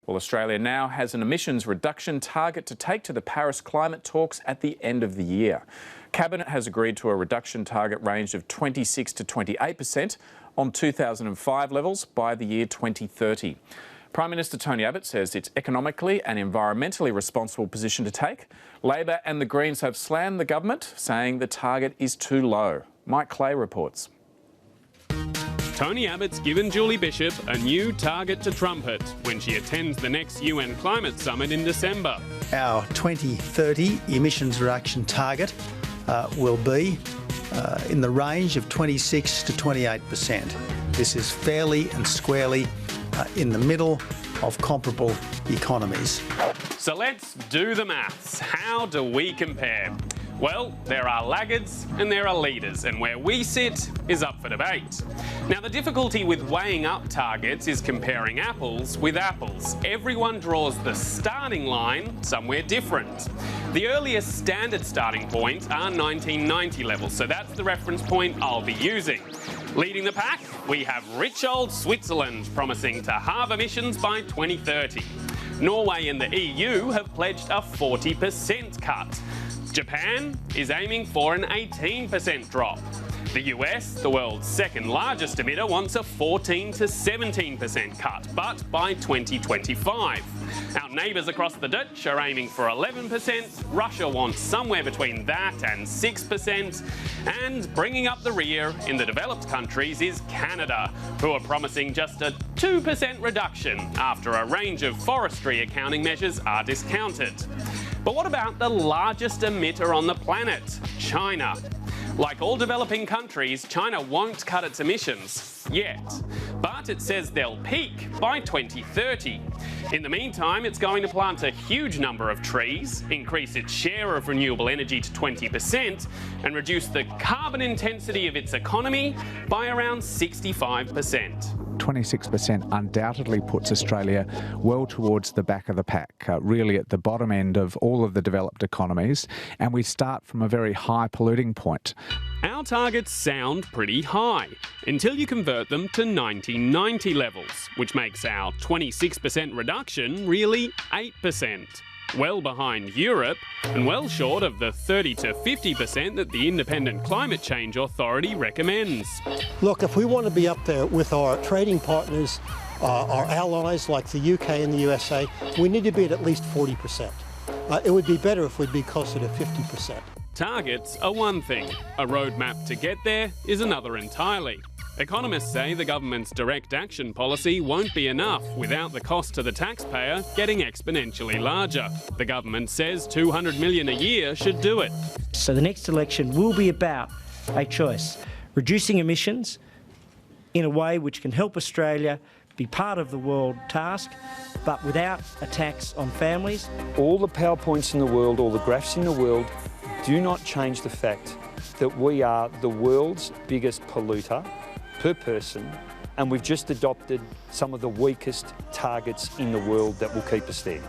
Well, Australia now has an emissions reduction target to take to the Paris climate talks at the end of the year. Cabinet has agreed to a reduction target range of 26 to 28% on 2005 levels by the year 2030. Prime Minister Tony Abbott says it's economically and environmentally responsible position to take. Labor and the Greens have slammed the government, saying the target is too low. Mike Clay reports. Tony Abbott's given Julie Bishop a new target to trumpet when she attends the next UN climate summit in December. Our 2030 emissions reduction target will be in the range of 26 to 28%. This is fairly and squarely in the middle of comparable economies. So let's do the maths. How do we compare? Well, there are laggards and there are leaders, and where we sit is up for debate. Now, the difficulty with weighing up targets is comparing apples with apples. Everyone draws the starting line somewhere different. The earliest standard starting points are 1990 levels, so that's the reference point I'll be using. Leading the pack, we have rich old Switzerland promising to halve emissions by 2030. Norway and the EU have pledged a 40% cut. Japan is aiming for an 18% drop. The US, the world's second largest emitter, wants a 14 to 17% cut, but by 2025. Our neighbours across the ditch are aiming for 11%, Russia wants somewhere between that and 6%, and bringing up the rear in the developed countries is Canada, who are promising just a 2% reduction after a range of forestry accounting measures are discounted. But what about the largest emitter on the planet, China? Like all developing countries, China won't cut its emissions yet, but it says they'll peak by 2030. In the meantime, it's going to plant a huge number of trees, increase its share of renewable energy to 20%, and reduce the carbon intensity of its economy by around 65%. 26% undoubtedly puts Australia well towards the back of the pack, really at the bottom end of all of the developed economies, and we start from a very high polluting point. Our targets sound pretty high until you convert them to 1990 levels, which makes our 26% reduction really 8%. Well behind Europe and well short of the 30 to 50% that the Independent Climate Change Authority recommends. Look, if we want to be up there with our trading partners, our allies like the UK and the USA, we need to be at least 40%. It would be better if we'd be closer to 50%. Targets are one thing. A roadmap to get there is another entirely. Economists say the government's direct action policy won't be enough without the cost to the taxpayer getting exponentially larger. The government says $200 million a year should do it. So the next election will be about a choice, reducing emissions in a way which can help Australia be part of the world task, but without a tax on families. All the PowerPoints in the world, all the graphs in the world do not change the fact that we are the world's biggest polluter per person, and we've just adopted some of the weakest targets in the world that will keep us there.